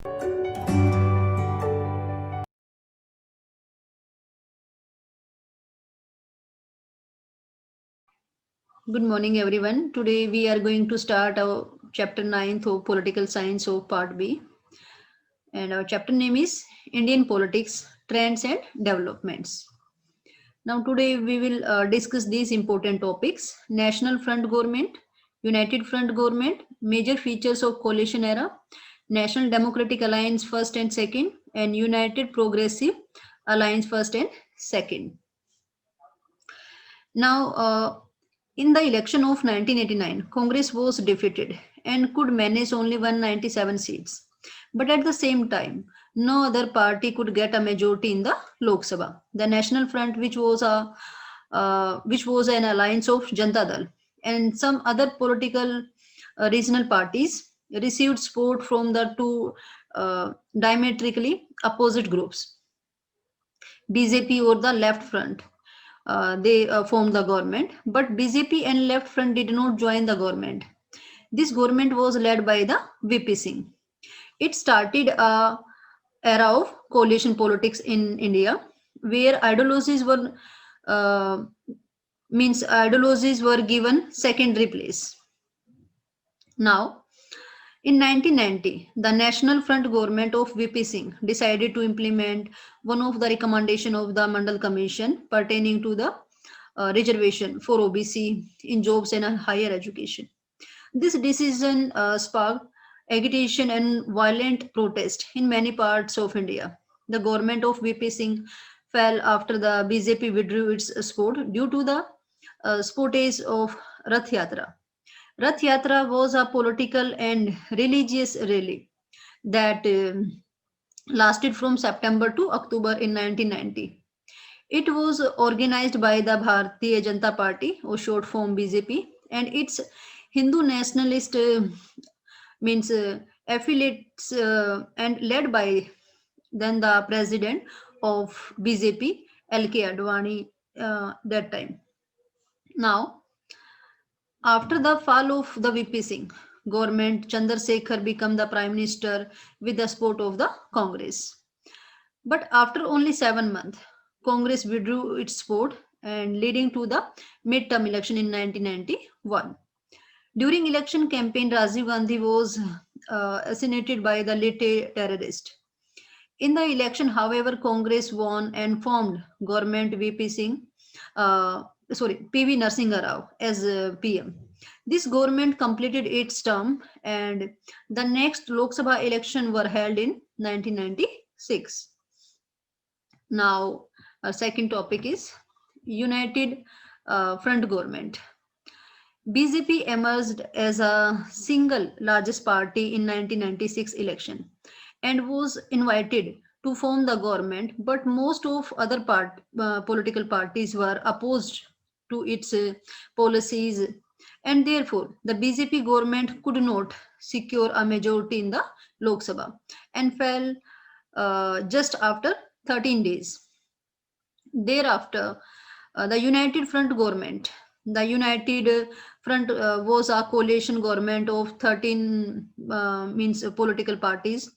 Good morning, everyone. Today we are going to start our chapter 9th of Political Science of Part B. And our chapter name is Indian Politics, Trends and Developments. Now, today we will discuss these important topics: National Front Government, United Front Government, major features of coalition era, National Democratic Alliance first and second, and United Progressive Alliance first and second. Now, in the election of 1989, Congress was defeated and could manage only 197 seats. But at the same time, no other party could get a majority in the Lok Sabha. The National Front, which was an alliance of Janata Dal and some other political regional parties, received support from the two diametrically opposite groups, BJP or the Left Front. They formed the government, but BJP and Left Front did not join the government. This government was led by the VP Singh. It started a era of coalition politics in India, where uh, ideologies were given secondary place. Now, in 1990, the National Front government of VP Singh decided to implement one of the recommendation of the Mandal Commission pertaining to the reservation for OBC in jobs and higher education. This decision sparked agitation and violent protest in many parts of India. The government of VP Singh fell after the BJP withdrew its support due to the sportage of Rath Yatra. Rath Yatra was a political and religious rally that lasted from September to October in 1990. It was organized by the Bharatiya Janata Party, or short form BJP, and its Hindu nationalist means affiliates and led by then the president of BJP, LK Advani, that time. Now, after the fall of the VP Singh government, Chandrasekhar became the prime minister with the support of the Congress. But after only 7 months, Congress withdrew its support and leading to the midterm election in 1991. During election campaign, Rajiv Gandhi was assassinated by the late terrorist. In the election, however, Congress won and formed government uh, PV Narasimha Rao as PM. This government completed its term, and the next Lok Sabha election were held in 1996. Now, our second topic is United Front Government. BJP emerged as a single largest party in 1996 election and was invited to form the government, but most of other political parties were opposed to its policies, and therefore the BJP government could not secure a majority in the Lok Sabha and fell just after 13 days. Thereafter, the United Front government. The United Front was a coalition government of 13 political parties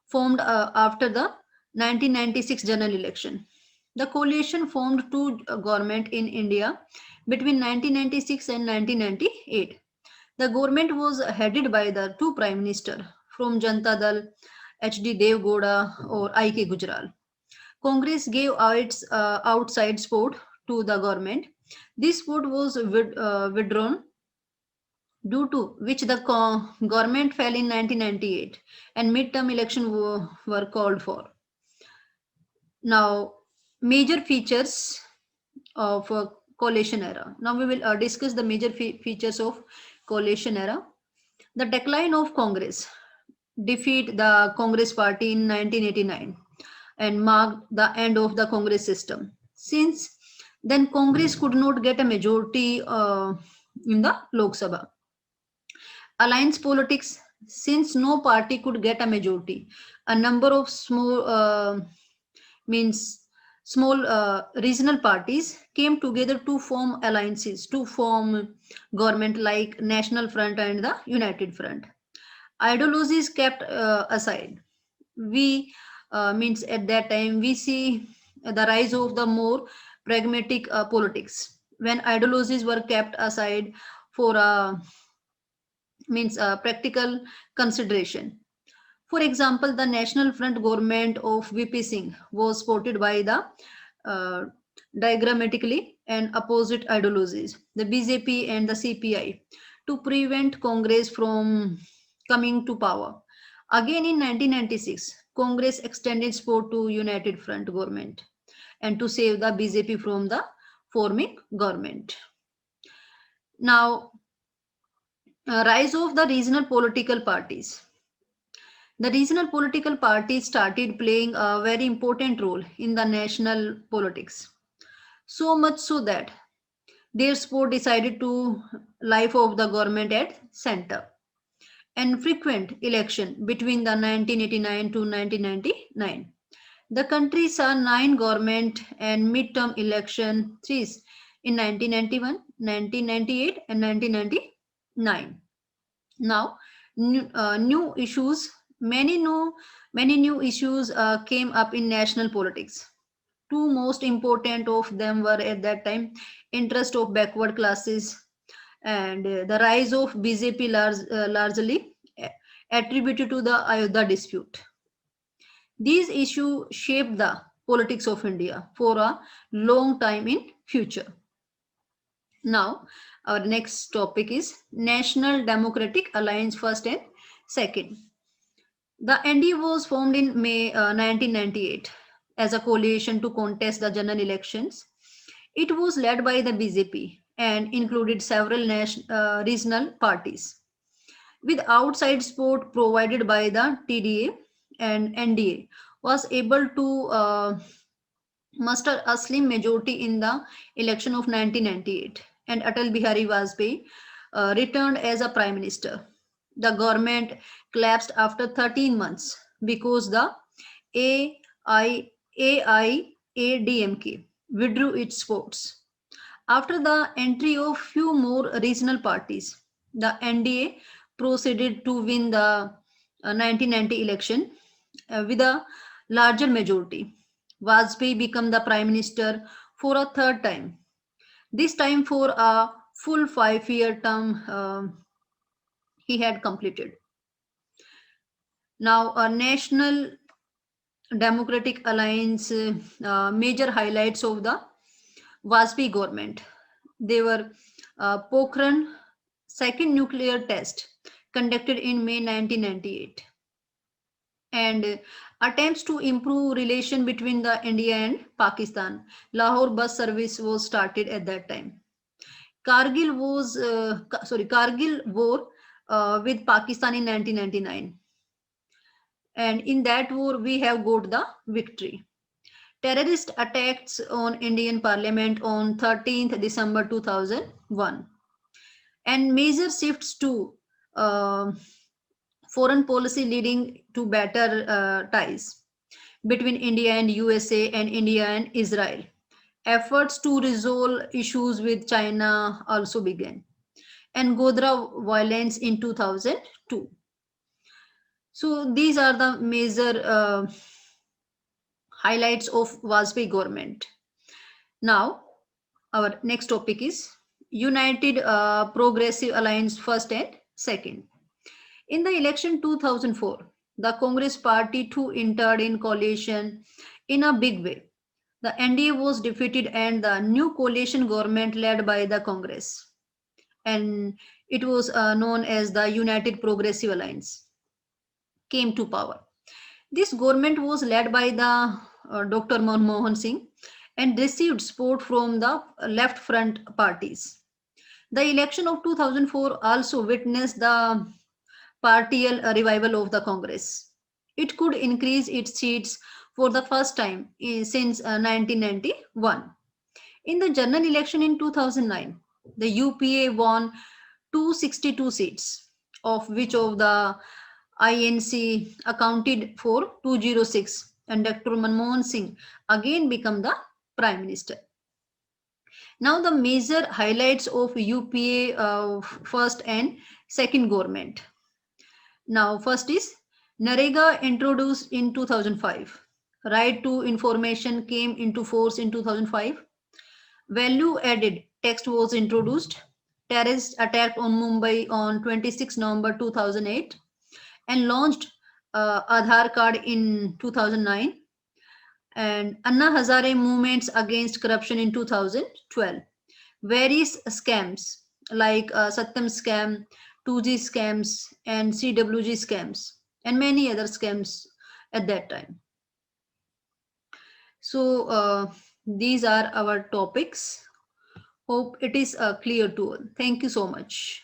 formed after the 1996 general election. The coalition formed two government in India between 1996 and 1998. The government was headed by the two prime minister from Janata Dal, H.D. Dev Gowda or I.K. Gujral. Congress gave its outside support to the government. This support was withdrawn, due to which the government fell in 1998 and midterm election were called for. Now, major features of coalition era. Now we will discuss the major features of coalition era. The decline of Congress, defeat the Congress party in 1989 and marked the end of the Congress system. Since then, Congress could not get a majority in the Lok Sabha. Alliance politics, since no party could get a majority, a number of means small regional parties came together to form alliances, to form government like National Front and the United Front. Ideologies kept aside. we means at that time we see the rise of the more pragmatic politics when ideologies were kept aside for practical consideration. For example, the National Front government of VP Singh was supported by the uh, diagrammatically and opposite ideologies, the BJP and the CPI, to prevent Congress from coming to power. Again in 1996, Congress extended support to United Front government and to save the BJP from the forming government. Now, rise of the regional political parties. The regional political parties started playing a very important role in the national politics. So much so that their support decided to life of the government at center and frequent election between the 1989 to 1999. The country saw 9 government and midterm election threes in 1991, 1998 and 1999. Now, new issues, many new issues came up in national politics. Two most important of them were at that time interest of backward classes and the rise of BJP largely attributed to the Ayodhya dispute. These issues shaped the politics of India for a long time in future. Now, our next topic is National Democratic Alliance first and second. The NDA was formed in May 1998 as a coalition to contest the general elections. It was led by the BJP and included several regional parties. With outside support provided by the TDA and NDA, was able to muster a slim majority in the election of 1998, and Atal Bihari Vajpayee returned as a prime minister. The government collapsed after 13 months because the AIADMK withdrew its votes. After the entry of few more regional parties, the NDA proceeded to win the 1990 election with a larger majority. Vajpayee became the prime minister for a third time, this time for a full 5 year term he had completed. Now, a National Democratic Alliance major highlights of the Vajpayee government. They were Pokhran second nuclear test conducted in May 1998 and attempts to improve relation between the India and Pakistan. Lahore bus service was started at that time. Kargil war with Pakistan in 1999, and in that war we have got the victory. Terrorist attacks on Indian Parliament on 13th December 2001, and major shifts to uh, foreign policy leading to better ties between India and USA and India and Israel. Efforts to resolve issues with China also began, and Godhra violence in 2002. So these are the major highlights of Vajpayee government. Now, our next topic is United Progressive Alliance first and second. In the election 2004, the Congress party too entered in coalition in a big way. The NDA was defeated and the new coalition government led by the Congress, and it was known as the United Progressive Alliance, came to power. This government was led by the Dr. Manmohan Singh and received support from the left front parties. The election of 2004 also witnessed the partial revival of the Congress. It could increase its seats for the first time since 1991. In the general election in 2009, the UPA won 262 seats, of which of the INC accounted for 206, and Dr. Manmohan Singh again became the prime minister. Now, the major highlights of UPA first and second government. Now, first is NREGA introduced in 2005. Right to information came into force in 2005. Value added text was introduced. Terrorist attack on Mumbai on 26 November 2008 and launched Aadhaar card in 2009, and Anna Hazare movements against corruption in 2012. Various scams like Satyam scam, 2G scams, and CWG scams, and many other scams at that time. So these are our topics. Hope it is clear to all. Thank you so much.